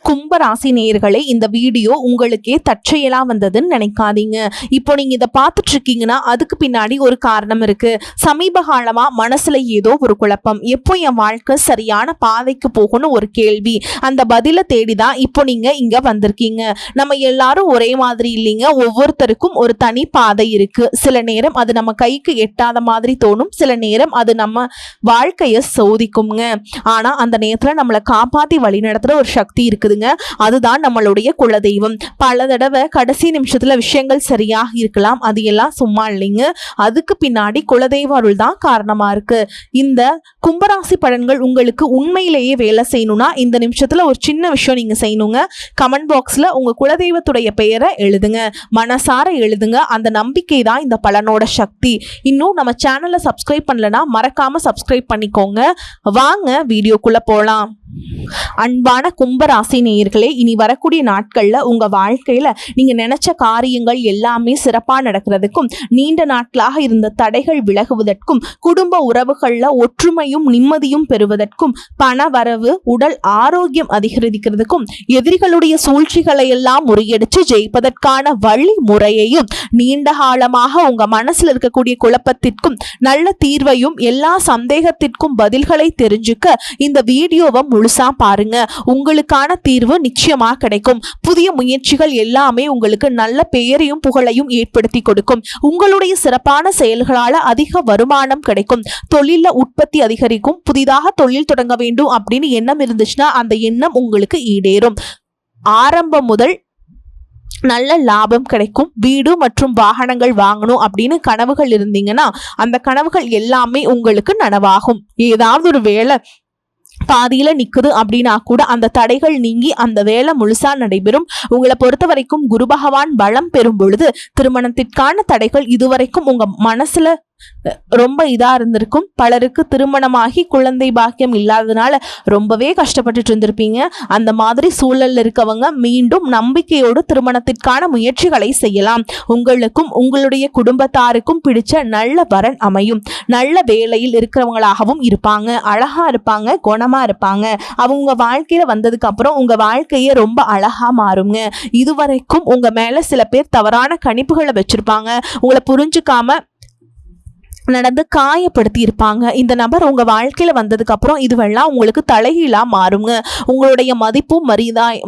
கும்பராசி நேயர்களே, இந்த வீடியோ உங்களுக்கே தற்செயலா வந்ததுன்னு நினைக்காதீங்க. இப்போ நீங்க இதை பார்த்துட்டு இருக்கீங்கன்னா அதுக்கு பின்னாடி ஒரு காரணம் இருக்கு. சமீப காலமா மனசுல ஏதோ ஒரு குழப்பம், எப்போ என் வாழ்க்கை சரியான பாதைக்கு போகணும் ஒரு கேள்வி, அந்த பதிலை தேடிதான் இப்போ நீங்க இங்க வந்திருக்கீங்க. நம்ம எல்லாரும் ஒரே மாதிரி இல்லைங்க, ஒவ்வொருத்தருக்கும் ஒரு தனி பாதை இருக்கு. சில நேரம் அது நம்ம கைக்கு எட்டாத மாதிரி தோணும், சில நேரம் அது நம்ம வாழ்க்கைய சோதிக்குங்க. ஆனா அந்த நேரத்துல நம்மளை காப்பாத்தி வழி நடத்துற ஒரு சக்தி இருக்குதுங்க, அதுதான் நம்மளுடைய குலதெய்வம். பல தடவை கடைசி நிமிஷத்துல விஷயங்கள் சரியாக இருக்கலாம், அது எல்லாம் சும்மா இல்லைங்க, அதுக்கு பின்னாடி குலதெய்வ அருள் தான் காரணமா இருக்கு. இந்த கும்பராசி பலன்கள் உங்களுக்கு உண்மையிலேயே வேலை செய்யணும்னா இந்த நிமிஷத்துல ஒரு சின்ன விஷயம் நீங்க செய்யணுங்க. கமெண்ட் பாக்ஸ்ல உங்க குலதெய்வத்துடைய பெயரை எழுதுங்க, மனசார எழுதுங்க. அந்த நம்பிக்கை தான் இந்த பலனோட சக்தி. இன்னும் நம்ம சேனலை சப்ஸ்கிரைப் பண்ணலனா மறக்காம சப்ஸ்கிரைப் பண்ணிக்கோங்க. வாங்க வீடியோக்குள்ள போலாம். அன்பான கும்பராசி நேயர்களே, இனி வரக்கூடிய நாட்கள்ல உங்க வாழ்க்கையில நீங்க நினைச்ச காரியங்கள் எல்லாமே சிறப்பா நடக்கிறதுக்கும், நீண்ட நாட்களாக இருந்த தடைகள் விலகுவதற்கும், குடும்ப உறவுகள்ல ஒற்றுமையும் நிம்மதியும் பெறுவதற்கும், பண வரவு, உடல் ஆரோக்கியம் அதிகரிக்கிறதுக்கும், எதிரிகளுடைய சூழ்ச்சிகளை எல்லாம் முறியடிச்சு ஜெயிப்பதற்கான வழி முறையையும், நீண்ட காலமாக உங்க மனசுல இருக்கக்கூடிய குழப்பத்திற்கும் நல்ல தீர்வையும், எல்லா சந்தேகத்திற்கும் பதில்களை தெரிஞ்சுக்க இந்த வீடியோவை முழுசா பாருங்க. உங்களுக்கான தீர்வு நிச்சயமா கிடைக்கும். புதிய முயற்சிகள் எல்லாமே உங்களுக்கு நல்ல பெயரையும் புகழையும் ஏற்படுத்தி கொடுக்கும். உங்களுடைய சிறப்பான செயல்களால அதிக வருமானம் கிடைக்கும். தொழில உற்பத்தி அதிகரிக்கும். புதிதாக தொழில் தொடங்க வேண்டும் அப்படின்னு எண்ணம் இருந்துச்சுன்னா அந்த எண்ணம் உங்களுக்கு ஈடேறும். ஆரம்பம் முதல் நல்ல லாபம் கிடைக்கும். வீடு மற்றும் வாகனங்கள் வாங்கணும் அப்படின்னு கனவுகள் இருந்தீங்கன்னா அந்த கனவுகள் எல்லாமே உங்களுக்கு நனவாகும். ஏதாவது ஒரு வேலை பாதியில நிக்குது அப்படின்னா கூட அந்த தடைகள் நீங்கி அந்த வேலை முழுசா நடைபெறும். உங்களை பொறுத்த வரைக்கும் குரு பகவான் பலம் பெறும் பொழுது திருமணத்திற்கான தடைகள் இதுவரைக்கும் உங்க மனசுல ரொம்ப இதா இருந்திருக்கும். பலருக்கு திருமணமாகி குழந்தை பாக்கியம் இல்லாததுனால ரொம்பவே கஷ்டப்பட்டுட்டு இருந்திருப்பீங்க. அந்த மாதிரி சூழல்ல இருக்கவங்க மீண்டும் நம்பிக்கையோடு திருமணத்திற்கான முயற்சிகளை செய்யலாம். உங்களுக்கும் உங்களுடைய குடும்பத்தாருக்கும் பிடிச்ச நல்ல வரன் அமையும். நல்ல வேலையில் இருக்கிறவங்களாகவும் இருப்பாங்க, அழகா இருப்பாங்க, குணமா இருப்பாங்க. அவங்க வாழ்க்கையில வந்ததுக்கு அப்புறம் உங்க வாழ்க்கையே ரொம்ப அழகா மாறுங்க. இதுவரைக்கும் உங்க மேல சில பேர் தவறான கணிப்புகளை வச்சிருப்பாங்க, உங்களை புரிஞ்சுக்காம நடந்து காயப்படுத்தி இருப்பாங்க. இந்த நபர் உங்க வாழ்க்கையில வந்ததுக்கு அப்புறம் இதுவெல்லாம் உங்களுக்கு தலைகீழா மாறுங்க. உங்களுடைய மதிப்பும்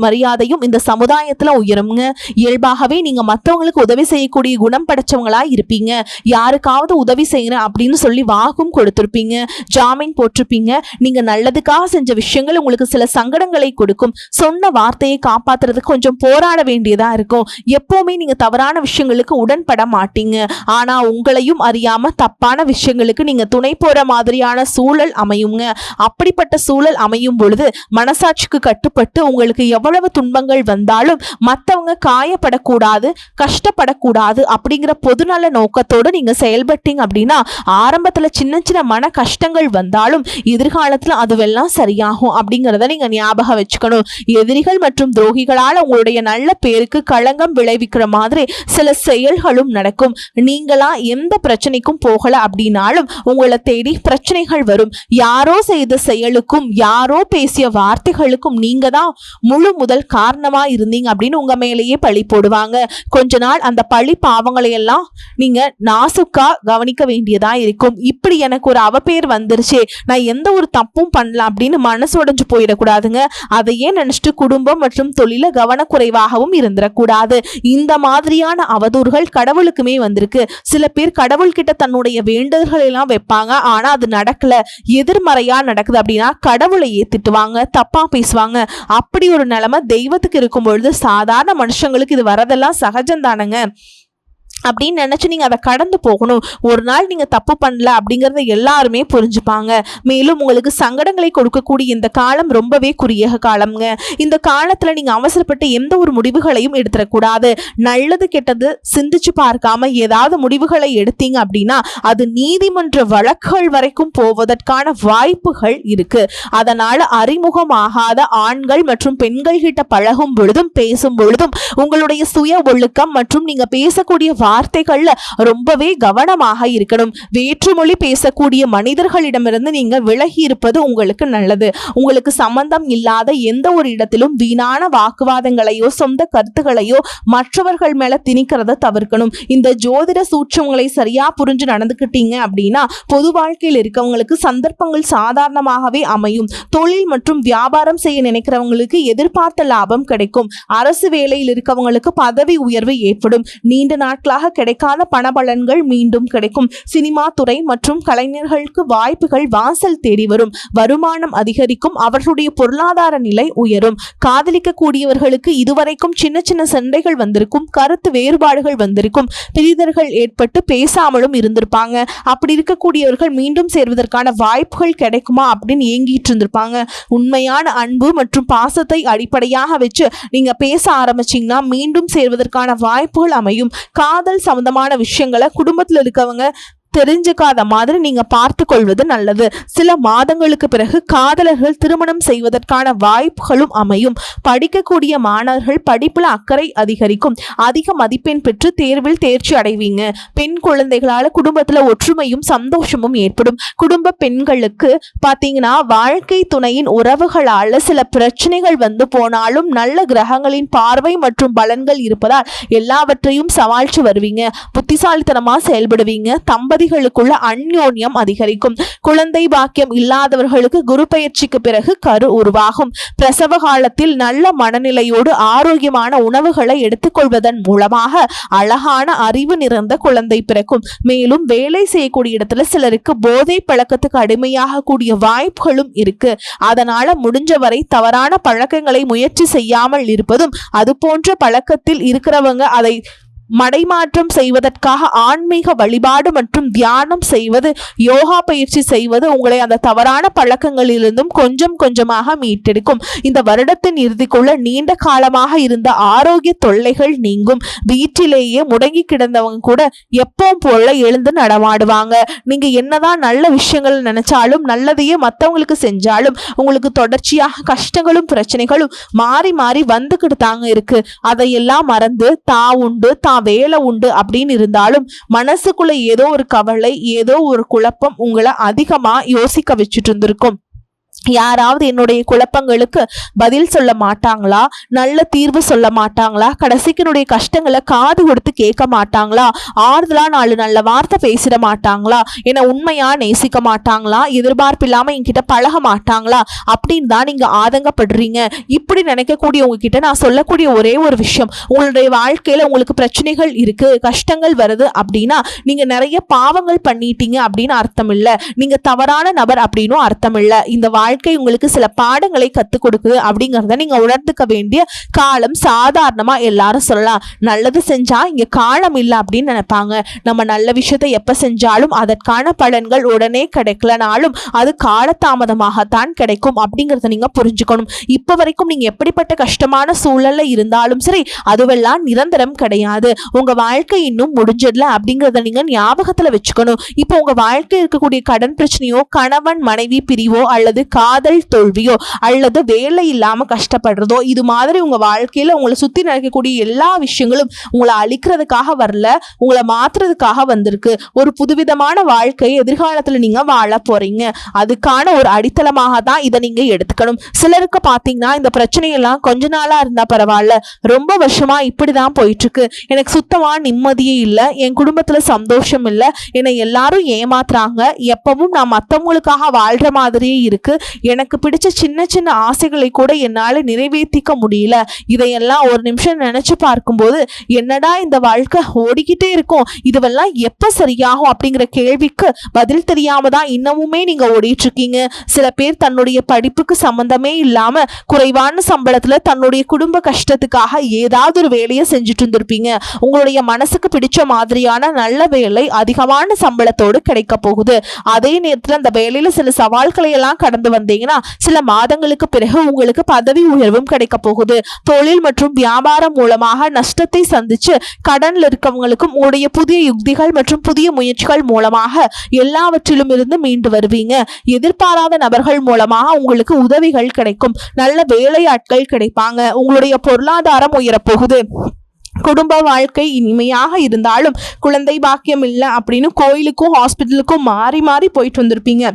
மரியாதையும் இந்த சமுதாயத்துல உயருங்க. இயல்பாகவே நீங்க மற்றவங்களுக்கு உதவி செய்யக்கூடிய குணம் படைச்சவங்களா இருப்பீங்க. யாருக்காவது உதவி செய்யறேன் அப்படின்னு சொல்லி வாக்கும் கொடுத்திருப்பீங்க, ஜாமீன் போட்டிருப்பீங்க. நீங்க நல்லதுக்காக செஞ்ச விஷயங்கள் உங்களுக்கு சில சங்கடங்களை கொடுக்கும். சொன்ன வார்த்தையை காப்பாத்துறதுக்கு கொஞ்சம் போராட வேண்டியதா இருக்கும். எப்பவுமே நீங்க தவறான விஷயங்களுக்கு உடன்பட மாட்டீங்க. ஆனா உங்களையும் அறியாம தப்பா விஷயங்களுக்கு நீங்க துணை போற மாதிரியான சூழல் அமையுங்க. அப்படிப்பட்ட சூழல் அமையும் பொழுது மனசாட்சிக்கு கட்டுப்பட்டு உங்களுக்கு எவ்வளவு துன்பங்கள் வந்தாலும் மற்றவங்க காயப்படக்கூடாது, கஷ்டப்படக்கூடாது அப்படிங்கிற பொதுநல நோக்கத்தோடு நீங்க செயல்பட்டீங்க அப்படின்னா ஆரம்பத்துல சின்ன சின்ன மன கஷ்டங்கள் வந்தாலும் எதிர்காலத்துல அதுவெல்லாம் சரியாகும் அப்படிங்கிறத நீங்க ஞாபகம் வச்சுக்கணும். எதிரிகள் மற்றும் துரோகிகளால் உங்களுடைய நல்ல பேருக்கு களங்கம் விளைவிக்கிற மாதிரி சில செயல்களும் நடக்கும். நீங்களா எந்த பிரச்சனைக்கும் போகல அப்படின்னாலும் உங்களை தேடி பிரச்சனைகள் வரும். யாரோ செய்த செயலுக்கும் யாரோ பேசிய வார்த்தைகளுக்கும் நீங்க தான் முழு முதல் காரணமா இருந்தீங்க அப்படின்னு உங்க மேலேயே பழி போடுவாங்க. கொஞ்ச நாள் அந்த பழி பாவங்களை எல்லாம் நீங்க நாசுக்கா கவனிக்க வேண்டியதா இருக்கும். இப்படி எனக்கு ஒரு அவப்பேர் வந்துருச்சே, நான் எந்த ஒரு தப்பும் பண்ணலாம் அப்படின்னு மனசு உடைஞ்சு போயிடக்கூடாதுங்க. அதையே நினைச்சிட்டு குடும்பம் மற்றும் தொழில கவனக்குறைவாகவும் இருந்துடக்கூடாது. இந்த மாதிரியான அவதூறுகள் கடவுளுக்குமே வந்திருக்கு. சில பேர் கடவுள்கிட்ட தன்னுடைய வேண்டுதல்கள் எல்லாம் வைப்பாங்க, ஆனா அது நடக்கல, எதிர்மறையா நடக்குது அப்படின்னா கடவுளையே திட்டுவாங்க, தப்பா பேசுவாங்க. அப்படி ஒரு நிலைமை தெய்வத்துக்கு இருக்கும் பொழுது சாதாரண மனுஷங்களுக்கு இது வரதெல்லாம் சகஜம் தானங்க அப்படின்னு நினைச்சு நீங்க அதை கடந்து போகணும். ஒரு நாள் நீங்க தப்பு பண்ணல அப்படிங்கறத எல்லாருமே புரிஞ்சுப்பாங்க. மேலும் உங்களுக்கு சங்கடங்களை கொடுக்கக்கூடிய இந்த காலம் ரொம்பவே குறுகிய காலம்ங்க. இந்த காலத்துல நீங்க அவசரப்பட்டு எந்த ஒரு முடிவுகளையும் எடுத்துடக்கூடாது. நல்லது கெட்டது சிந்திச்சு பார்க்காம ஏதாவது முடிவுகளை எடுத்தீங்க அப்படின்னா அது நீதிமன்ற வழக்குகள் வரைக்கும் போவதற்கான வாய்ப்புகள் இருக்கு. அதனால அறிமுகமாகாத ஆண்கள் மற்றும் பெண்கள் கிட்ட பழகும் பொழுதும் பேசும் பொழுதும் உங்களுடைய சுய ஒழுக்கம் மற்றும் நீங்க பேசக்கூடிய வார்த்தைகள்ல ரொம்பவே கவனமாக இருக்கணும். வேற்றுமொழி பேசக்கூடிய மனிதர்களிடமிருந்து நீங்க விலகி இருப்பது உங்களுக்கு நல்லது. உங்களுக்கு சம்பந்தம் இல்லாத எந்த ஒரு இடத்திலும் வீணான வாக்குவாதங்களையோ சொந்த கருத்துக்களையோ மற்றவர்கள் மேல திணிக்கிறத தவிர்க்கணும். இந்த ஜோதிட சூட்சங்களை சரியா புரிஞ்சு நடந்துக்கிட்டீங்க அப்படின்னா பொது வாழ்க்கையில் இருக்கவங்களுக்கு சந்தர்ப்பங்கள் சாதாரணமாகவே அமையும். தொழில் மற்றும் வியாபாரம் செய்ய நினைக்கிறவங்களுக்கு எதிர்பார்த்த லாபம் கிடைக்கும். அரசு வேலையில் இருக்கவங்களுக்கு பதவி உயர்வு ஏற்படும். நீண்ட நாட்களாக கிடைக்காத பணபலன்கள் மீண்டும் கிடைக்கும். சினிமா துறை மற்றும் கலைஞர்களுக்கு வாய்ப்புகள் வாசல் தேடி வரும். வருமானம் அதிகரிக்கும். அவர்களுடைய பொருளாதார நிலை உயரும். காதலிக்க கூடியவர்களுக்கு இதுவரைக்கும் சின்ன சின்ன சண்டைகள் வந்திருக்கும். கருத்து வேறுபாடுகள் வந்திருக்கும். பிரிதர்கள் ஏற்பட்டு பேசாமலும் இருந்திருப்பாங்க. அப்படி இருக்கக்கூடியவர்கள் மீண்டும் சேர்வதற்கான வாய்ப்புகள் கிடைக்குமா அப்படின்னு ஏங்கிட்டு இருந்திருப்பாங்க. உண்மையான அன்பு மற்றும் பாசத்தை அடிப்படையாக வச்சு நீங்க பேச ஆரம்பிச்சீங்கன்னா மீண்டும் சேர்வதற்கான வாய்ப்புகள் அமையும். காதல் சம்பந்தமான விஷயங்களை குடும்பத்தில் இருக்கவங்க தெரிஞ்சுக்காத மாதிரி நீங்க பார்த்து கொள்வது நல்லது. சில மாதங்களுக்கு பிறகு காதலர்கள் திருமணம் செய்வதற்கான வாய்ப்புகளும் அமையும். படிக்கக்கூடிய மாணவர்கள் படிப்புல அக்கறை அதிகரிக்கும். அதிக மதிப்பெண் பெற்று தேர்வில் தேர்ச்சி அடைவீங்க. பெண் குழந்தைகளால குடும்பத்துல ஒற்றுமையும் சந்தோஷமும் ஏற்படும். குடும்ப பெண்களுக்கு பாத்தீங்கன்னா வாழ்க்கை துணையின் உறவுகளால சில பிரச்சனைகள் வந்து போனாலும் நல்ல கிரகங்களின் பார்வை மற்றும் பலன்கள் இருப்பதால் எல்லாவற்றையும் சமாளிச்சு வருவீங்க. புத்திசாலித்தனமா செயல்படுவீங்க. தம்பதிகளுக்குள்ள அந்யோன்யம் அதிகரிக்கும். குழந்தை பாக்கியம் இல்லாதவர்களுக்கு குரு பயிற்சிக்கு பிறகு கரு உருவாகும். பிரசவ காலத்தில் நல்ல மனநிலையோடு ஆரோக்கியமான உணவுகளை எடுத்துக்கொள்வதன் மூலமாக அழகான அறிவு நிறைந்த குழந்தை பிறக்கும். மேலும் வேலை செய்யக்கூடிய இடத்துல சிலருக்கு போதை பழக்கத்துக்கு அடிமையாக கூடிய வாய்ப்புகளும் இருக்கு. அதனால முடிஞ்சவரை தவறான பழக்கங்களை முயற்சி செய்யாமல் இருப்பதும், அது போன்ற பழக்கத்தில் இருக்கிறவங்க அதை மடைமாற்றம் செய்வதற்காக ஆன்மீக வழிபாடு மற்றும் தியானம் செய்வது, யோகா பயிற்சி செய்வது உங்களை அந்த தவறான பழக்கங்களிலிருந்தும் கொஞ்சம் கொஞ்சமாக மீட்டெடுக்கும். இந்த வருடத்தின் இறுதிக்குள்ள நீண்ட காலமாக இருந்த ஆரோக்கிய தொல்லைகள் நீங்கும். வீட்டிலேயே முடங்கி கிடந்தவங்க கூட எப்பவும் போல எழுந்து நடமாடுவாங்க. நீங்க என்னதான் நல்ல விஷயங்கள் நினைச்சாலும், நல்லதையே மற்றவங்களுக்கு செஞ்சாலும் உங்களுக்கு தொடர்ச்சியாக கஷ்டங்களும் பிரச்சனைகளும் மாறி மாறி வந்துக்கிட்டு தாங்க இருக்கு. அதையெல்லாம் மறந்து உண்டு வேலை உண்டு அப்படின்னு இருந்தாலும் மனசுக்குள்ள ஏதோ ஒரு கவலை, ஏதோ ஒரு குழப்பம் உங்களை அதிகமா யோசிக்க வச்சுட்டு இருந்திருக்கும். யாராவது என்னுடைய குழப்பங்களுக்கு பதில் சொல்ல மாட்டாங்களா? நல்ல தீர்வு சொல்ல மாட்டாங்களா? கடைசிக்கு என்னுடைய கஷ்டங்களை காது கொடுத்து கேட்க மாட்டாங்களா? ஆறுதலா 4 நல்ல வார்த்தை பேசிட மாட்டாங்களா? என்னை உண்மையா நேசிக்க மாட்டாங்களா? எதிர்பார்ப்பு இல்லாம என்கிட்ட பழக மாட்டாங்களா? அப்படின்னு தான் நீங்க ஆதங்கப்படுறீங்க. இப்படி நினைக்கக்கூடிய உங்ககிட்ட நான் சொல்லக்கூடிய ஒரே ஒரு விஷயம், உங்களுடைய வாழ்க்கையில உங்களுக்கு பிரச்சனைகள் இருக்கு, கஷ்டங்கள் வருது அப்படின்னா நீங்க நிறைய பாவங்கள் பண்ணிட்டீங்க அப்படின்னு அர்த்தம் இல்லை. நீங்க தவறான நபர் அப்படின்னும் அர்த்தம் இல்லை. இந்த வாழ்க்கை உங்களுக்கு சில பாடங்களை கத்துக் கொடுக்குது அப்படிங்கறத நீங்க உணர்ந்துக்க வேண்டிய காலம் சாதாரணமா எல்லாரும் சொல்லலாம். நல்லது செஞ்சா இங்க காலம் இல்லை அப்படின்னு நினைப்பாங்க. நம்ம நல்ல விஷயத்தை எப்ப செஞ்சாலும் அதற்கான பலன்கள் உடனே கிடைக்கலனாலும் அது காலதாமதமாகத்தான் கிடைக்கும் அப்படிங்கறத நீங்க புரிஞ்சுக்கணும். இப்ப வரைக்கும் நீங்க எப்படிப்பட்ட கஷ்டமான சூழல்ல இருந்தாலும் சரி, அதுவெல்லாம் நிரந்தரம் கிடையாது. உங்க வாழ்க்கை இன்னும் முடிஞ்சிடல அப்படிங்கறத நீங்க ஞாபகத்துல வச்சுக்கணும். இப்போ உங்க வாழ்க்கை இருக்கக்கூடிய கடன் பிரச்சனையோ, கணவன் மனைவி பிரிவோ, அல்லது காதல் தோல்வியோ, அல்லது வேலை இல்லாம கஷ்டப்படுறதோ, இது மாதிரி உங்க வாழ்க்கையில உங்களை சுத்தி நடக்கக்கூடிய எல்லா விஷயங்களும் உங்களை அழிக்கிறதுக்காக வரல, உங்களை மாத்துறதுக்காக வந்திருக்கு. ஒரு புதுவிதமான வாழ்க்கையை எதிர்காலத்துல நீங்க வாழ போறீங்க. அதுக்கான ஒரு அடித்தளமாக தான் இதை நீங்க எடுத்துக்கணும். சிலருக்கு பாத்தீங்கன்னா இந்த பிரச்சனையெல்லாம் கொஞ்ச நாளா இருந்தா பரவாயில்ல, ரொம்ப வருஷமா இப்படிதான் போயிட்டு இருக்கு, எனக்கு சுத்தமா நிம்மதியே இல்லை, என் குடும்பத்துல சந்தோஷம் இல்லை, என்னை எல்லாரும் ஏமாத்துறாங்க, எப்பவும் நான் மத்தவங்களுக்காக வாழ்ற மாதிரியே இருக்கு, எனக்கு பிடிச்ச சின்ன சின்ன ஆசைகளை கூட என்னால நிறைவேற்றிக்க முடியல, இதையெல்லாம் ஒரு நிமிஷம் நினைச்சு பார்க்கும்போது என்னடா இந்த வாழ்க்கை ஓடிக்கிட்டே இருக்கும், இதுவெல்லாம் எப்ப சரியாகும் அப்படிங்கிற கேள்விக்கு பதில் தெரியாம தான் இன்னமுமே நீங்க ஓடிட்டு இருக்கீங்க. சில பேர் தன்னுடைய படிப்புக்கு சம்பந்தமே இல்லாம குறைவான சம்பளத்துல தன்னுடைய குடும்ப கஷ்டத்துக்காக ஏதாவது ஒரு வேலையை செஞ்சுட்டு இருந்திருப்பீங்க. உங்களுடைய மனசுக்கு பிடிச்ச மாதிரியான நல்ல வேலை அதிகமான சம்பளத்தோடு கிடைக்க போகுது. அதே நேரத்தில் அந்த வேலையில சில சவால்களை எல்லாம் கடந்து வந்தீங்கன்னா சில மாதங்களுக்கு பிறகு உங்களுக்கு பதவி உயர்வும் கிடைக்க போகுது. தொழில் மற்றும் வியாபாரம் மூலமாக நஷ்டத்தை சந்திச்சு கடன்ல இருக்கவங்களுக்கும் உங்களுடைய புதிய யுக்திகள் மற்றும் புதிய முயற்சிகள் மூலமாக எல்லாவற்றிலும் இருந்து மீண்டு வருவீங்க. எதிர்பாராத நபர்கள் மூலமாக உங்களுக்கு உதவிகள் கிடைக்கும். நல்ல வேலையாட்கள் கிடைப்பாங்க. உங்களுடைய பொருளாதாரம் உயரப்போகுது. குடும்ப வாழ்க்கை இனிமையாக இருந்தாலும் குழந்தை பாக்கியம் இல்லை அப்படின்னு கோயிலுக்கும் ஹாஸ்பிட்டலுக்கும் மாறி மாறி போயிட்டு வந்திருப்பீங்க.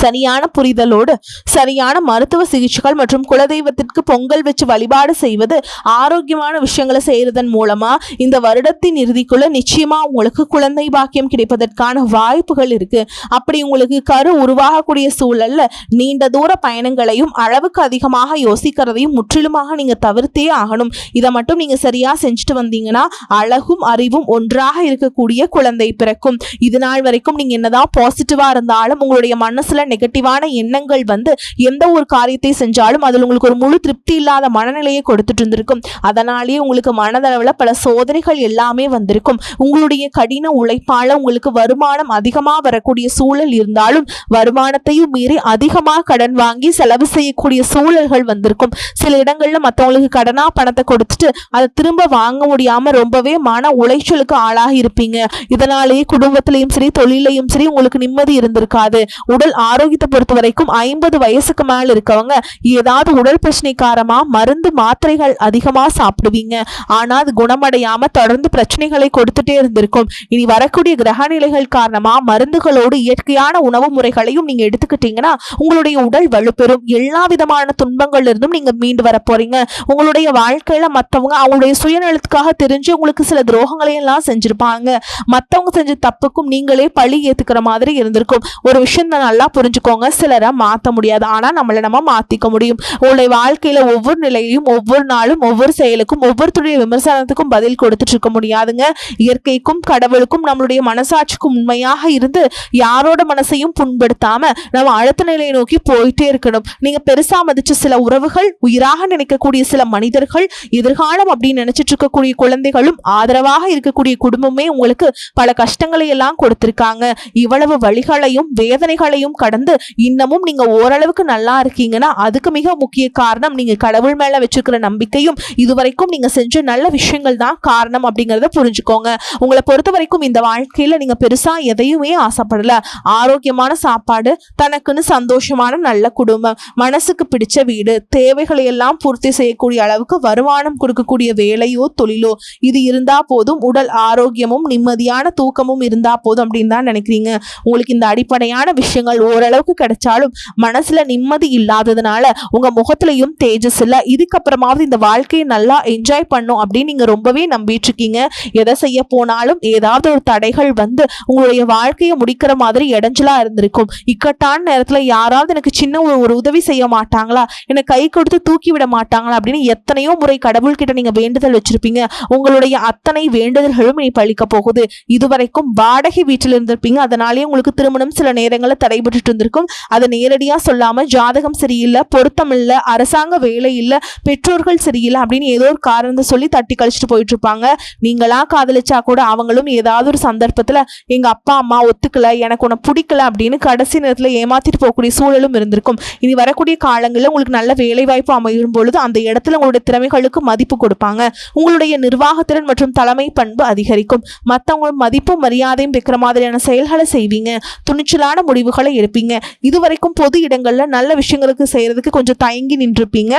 சரியான புரிதலோடு சரியான மருத்துவ சிகிச்சைகள் மற்றும் குலதெய்வத்திற்கு பொங்கல் வச்சு வழிபாடு செய்வது, ஆரோக்கியமான விஷயங்களை செய்யறதன் மூலமா இந்த வருடத்தின் இறுதிக்குள்ள நிச்சயமா உங்களுக்கு குழந்தை பாக்கியம் கிடைப்பதற்கான வாய்ப்புகள் இருக்கு. அப்படி உங்களுக்கு கரு உருவாகக்கூடிய சூழல்ல நீண்ட தூர பயணங்களையும் அளவுக்கு அதிகமாக யோசிக்கிறதையும் முற்றிலுமாக நீங்க தவிர்த்தே ஆகணும். இதை மட்டும் நீங்க சரியா செஞ்சுட்டு வந்தீங்கன்னா அழகும் அறிவும் ஒன்றாக இருக்கக்கூடிய குழந்தை பிறக்கும். இது நாள் வரைக்கும் நீங்க என்னதான் பாசிட்டிவா இருந்தாலும் உங்களுடைய மனசு நெகட்டிவான எண்ணங்கள் வந்து எந்த ஒரு காரியத்தை செஞ்சாலும் அதில் உங்களுக்கு ஒரு முழு திருப்தி இல்லாத மனநிலையை கொடுத்துட்டு இருந்திருக்கும். அதனாலேயே உங்களுக்கு மனதளவில் பல சோதனைகள் எல்லாமே வந்திருக்கும். உங்களுடைய கடின உழைப்பால உங்களுக்கு வருமானம் அதிகமாக வரக்கூடிய சூழல் இருந்தாலும் வருமானத்தையும் மீறி அதிகமாக கடன் வாங்கி செலவு செய்யக்கூடிய சூழல்கள் வந்திருக்கும். சில இடங்கள்ல மற்றவங்களுக்கு கடனா பணத்தை கொடுத்துட்டு அதை திரும்ப வாங்க முடியாம ரொம்பவே மன உளைச்சலுக்கு ஆளாகி இருப்பீங்க. இதனாலேயே குடும்பத்திலையும் சரி தொழிலையும் சரி உங்களுக்கு நிம்மதி இருந்திருக்காது. உடல் ஆரோக்கியத்தை பொறுத்த வரைக்கும் 50 வயசுக்கு மேல இருக்கவங்க ஏதாவது உடல் பிரச்சனை காரணமா மருந்து மாத்திரைகள் அதிகமா சாப்பிடுவீங்க. ஆனா அது குணமடையாம தொடர்ந்து பிரச்சனைகளை கொடுத்துட்டே இருந்திருக்கும். இனி வரக்கூடிய கிரக நிலைகள் காரணமா மருந்துகளோடு இயற்கையான உணவு முறைகளையும் நீங்க எடுத்துக்கிட்டீங்கன்னா உங்களுடைய உடல் வலுப்பெறும். எல்லா விதமான துன்பங்கள்ல இருந்தும் நீங்க மீண்டு வர போறீங்க. உங்களுடைய வாழ்க்கையில மத்தவங்க அவங்களுடைய சுயநலத்துக்காக தெரிஞ்சு உங்களுக்கு சில துரோகங்களை எல்லாம் செஞ்சிருப்பாங்க. மத்தவங்க செஞ்ச தப்புக்கும் நீங்களே பழி ஏத்துக்கிற மாதிரி இருந்திருக்கும். ஒரு விஷயம் நல்லா புரிஞ்சுக்கோங்க, சிலரை மாற்ற முடியாது, ஆனா நம்மளை நம்ம மாத்திக்க முடியும். உங்களுடைய வாழ்க்கையில ஒவ்வொரு நிலையிலும் ஒவ்வொரு நாளும் ஒவ்வொரு செயலுக்கும் ஒவ்வொருத்தருடைய விமர்சனத்துக்கும் பதில் கொடுத்துட்டு இருக்க முடியாதுங்க. இயற்கைக்கும் கடவுளுக்கும் நம்மளுடைய மனசாட்சிக்கும் உண்மையாக இருந்து யாரோட மனசையும் புண்படுத்தாம நம்ம அடுத்த நிலையை நோக்கி போயிட்டே இருக்கணும். நீங்க பெருசா மதிச்ச சில உறவுகள், உயிராக நினைக்கக்கூடிய சில மனிதர்கள், எதிர்காலம் அப்படின்னு நினைச்சிட்டு இருக்கக்கூடிய குழந்தைகளும் ஆதரவாக இருக்கக்கூடிய குடும்பமே உங்களுக்கு பல கஷ்டங்களை எல்லாம் கொடுத்திருக்காங்க. இவ்வளவு வழிகளையும் வேதனைகளையும் கடந்து இன்னமும் நீங்க ஓரளவுக்கு நல்லா இருக்கீங்கன்னா அதுக்கு மிக முக்கிய காரணம் நீங்க கடவுள் மேல வச்சிருக்கிற நம்பிக்கையும் இதுவரைக்கும் நீங்க செஞ்ச நல்ல விஷயங்கள் தான் காரணம் அப்படிங்கறத புரிஞ்சுக்கோங்க. உங்களை பொறுத்த வரைக்கும் இந்த வாழ்க்கையில நீங்க பெருசா எதையுமே ஆசைப்படல. ஆரோக்கியமான சாப்பாடு, தனக்குன்னு சந்தோஷமான நல்ல குடும்பம், மனசுக்கு பிடிச்ச வீடு, தேவைகளை எல்லாம் பூர்த்தி செய்யக்கூடிய அளவுக்கு வருமானம் கொடுக்கக்கூடிய வேலையோ தொழிலோ இது இருந்தா போதும். உடல் ஆரோக்கியமும் நிம்மதியான தூக்கமும் இருந்தா போதும் அப்படின்னு தான் நினைக்கிறீங்க. உங்களுக்கு இந்த அடிப்படையான விஷயங்கள் ஓரளவுக்கு கிடைச்சாலும் மனசுல நிம்மதி இல்லாததுனால உங்க முகத்திலையும் தேஜஸ் இல்ல. இதுக்கப்புறமாவது இந்த வாழ்க்கையை நல்லா என்ஜாய் பண்ணும் அப்படின்னு நீங்க ரொம்பவே நம்பிட்டு இருக்கீங்க. எதை செய்ய போனாலும் ஏதாவது ஒரு தடைகள் வந்து உங்களுடைய வாழ்க்கையை முடிக்கிற மாதிரி இடைஞ்சலா இருந்திருக்கும். இக்கட்டான நேரத்துல யாராவது எனக்கு சின்ன ஒரு உதவி செய்ய மாட்டாங்களா, என்னை கை கொடுத்து தூக்கி விட மாட்டாங்களா அப்படின்னு எத்தனையோ முறை கடவுள் கிட்ட நீங்க வேண்டுதல் வச்சிருப்பீங்க. உங்களுடைய அத்தனை வேண்டுதல்களும் இனி பழிக்க போகுது. இதுவரைக்கும் வாடகை வீட்டில் இருந்திருப்பீங்க. அதனாலேயே உங்களுக்கு திருமணம் சில நேரங்களில் தடைபட்டு இருந்திருக்கும். அதை நேரடியா சொல்லாம ஜாதகம் சரியில்லை, பொருத்தம் இல்லை, அரசாங்க வேலை இல்லை, பெற்றோர்கள் சரியில்லை அப்படின்னு ஏதோ ஒரு காரணத்தை சொல்லி தட்டி கழிச்சுட்டு போயிட்டு இருப்பாங்க. நீங்களா காதலிச்சா கூட அவங்களும் ஏதாவது ஒரு சந்தர்ப்பத்துல எங்க அப்பா அம்மா ஒத்துக்கல, எனக்கு உன்னை பிடிக்கல அப்படின்னு கடைசி நேரத்துல ஏமாத்திட்டு போகக்கூடிய சூழலும் இருந்திருக்கும். இனி வரக்கூடிய காலங்களில் உங்களுக்கு நல்ல வேலை வாய்ப்பு அமையும் பொழுது அந்த இடத்துல உங்களுடைய திறமைகளுக்கு மதிப்பு கொடுப்பாங்க. உங்களுடைய நிர்வாகத்திறன் மற்றும் தலைமை பண்பு அதிகரிக்கும். மற்றவங்க மதிப்பும் மரியாதையும் வைக்கிற மாதிரியான செயல்களை செய்வீங்க. துணிச்சலான முடிவுகளை எடுப்பீங்க. இதுவரைக்கும் பொது இடங்கள்ல நல்ல விஷயங்களுக்கு செய்யறதுக்கு கொஞ்சம் தயங்கி நின்றுப்பீங்க.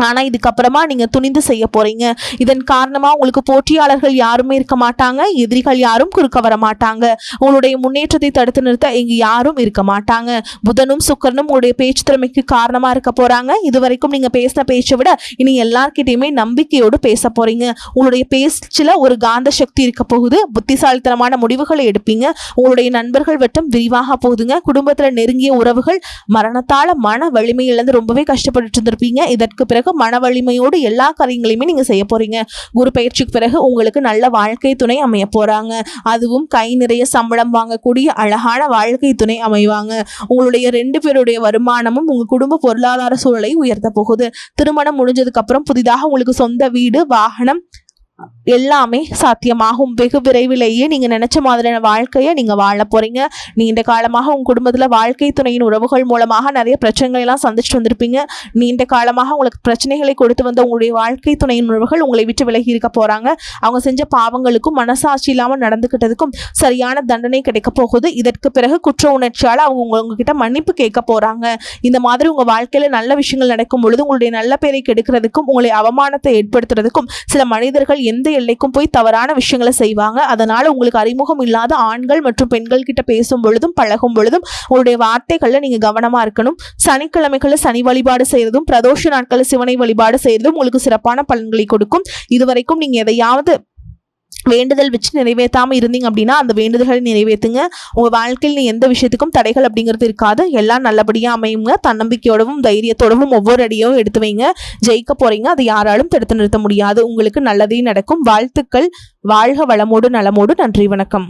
ஆனா இதுக்கப்புறமா நீங்க துணிந்து செய்ய போறீங்க. இதன் காரணமா உங்களுக்கு போட்டியாளர்கள் யாருமே இருக்க மாட்டாங்க, எதிரிகள் யாரும் குறுக்க வர மாட்டாங்க. உங்களுடைய முன்னேற்றத்தை தடுத்து நிறுத்த இங்க யாரும் இருக்க மாட்டாங்க. புதனும் சுக்கிரனும் உங்களுடைய பேச்சு திறமைக்கு காரணமா இருக்க போறாங்க. இதுவரைக்கும் நீங்க பேசின பேச்சை விட இனி எல்லார்கிட்டையுமே நம்பிக்கையோடு பேச போறீங்க. உங்களுடைய பேச்சுல ஒரு காந்த சக்தி இருக்க போகுது. புத்திசாலித்தனமான முடிவுகளை எடுப்பீங்க. உங்களுடைய நண்பர்கள் வட்டம் விரிவாக போகுதுங்க. குடும்பத்துல நெருங்கிய உறவுகள் மரணத்தால மன வலிமை இழந்து ரொம்பவே கஷ்டப்பட்டு இருந்திருப்பீங்க. இதற்கு பிறகு மன வலிமையோடு எல்லா காரியங்களையுமே நீங்க செய்ய போறீங்க. குரு பயிற்சிக்கு பிறகு உங்களுக்கு நல்ல வாழ்க்கை துணை அமைய போறாங்க. அதுவும் கை நிறைய சம்பளம் வாங்கக்கூடிய அழகான வாழ்க்கை துணை அமைவாங்க. உங்களுடைய 2 பேருடைய வருமானமும் உங்க குடும்ப பொருளாதார சூழலை உயர்த்த போகுது. திருமணம் முடிஞ்சதுக்கு அப்புறம் புதிதாக உங்களுக்கு சொந்த வீடு, வாகனம் எல்லாமே சாத்தியமாகும். வெகு விரைவிலேயே நீங்க நினைச்ச மாதிரியான வாழ்க்கையை நீங்க வாழ போறீங்க. நீண்ட காலமாக உங்க குடும்பத்துல வாழ்க்கை துணையின் உறவுகள் மூலமாக நிறைய பிரச்சனைகள் எல்லாம் சந்திச்சுட்டு வந்திருப்பீங்க. நீண்ட காலமாக உங்களுக்கு பிரச்சனைகளை கொடுத்து வந்த உங்களுடைய வாழ்க்கை துணையின் உறவுகள் உங்களை விட்டு விலகி இருக்க போறாங்க. அவங்க செஞ்ச பாவங்களுக்கும் மனசாட்சி இல்லாமல் நடந்துகிட்டதுக்கும் சரியான தண்டனை கிடைக்க போகுது. இதற்கு பிறகு குற்ற உணர்ச்சியால அவங்க உங்ககிட்ட மன்னிப்பு கேட்க போறாங்க. இந்த மாதிரி உங்க வாழ்க்கையில நல்ல விஷயங்கள் நடக்கும் பொழுது உங்களுடைய நல்ல பேரை கெடுக்கிறதுக்கும் உங்களுடைய அவமானத்தை ஏற்படுத்துறதுக்கும் சில மனிதர்கள் எந்த எல்லைக்கும் போய் தவறான விஷயங்களை செய்வாங்க. அதனால உங்களுக்கு அறிமுகம் இல்லாத ஆண்கள் மற்றும் பெண்கள் கிட்ட பேசும் பொழுதும் பழகும் பொழுதும் உங்களுடைய வார்த்தைகள்ல நீங்க கவனமா இருக்கணும். சனிக்கிழமைகள்ல சனி வழிபாடு செய்யறதும் பிரதோஷ நாட்கள் சிவனை வழிபாடு செய்யறதும் உங்களுக்கு சிறப்பான பலன்களை கொடுக்கும். இதுவரைக்கும் நீங்க எதையாவது வேண்டுதல் வச்சு நிறைவேற்றாம இருந்தீங்க அப்படின்னா அந்த வேண்டுதல்களை நிறைவேற்றுங்க. உங்க வாழ்க்கையில் எந்த விஷயத்துக்கும் தடைகள் அப்படிங்கிறது இருக்காது. எல்லாம் நல்லபடியா அமையுங்க. தன்னம்பிக்கையோடவும் தைரியத்தோடவும் ஒவ்வொரு அடியும் எடுத்து வைங்க. ஜெயிக்க போறீங்க. அதை யாராலும் தடுத்து நிறுத்த முடியாது. உங்களுக்கு நல்லதே நடக்கும். வாழ்த்துக்கள். வாழ்க வளமோடு நலமோடு. நன்றி, வணக்கம்.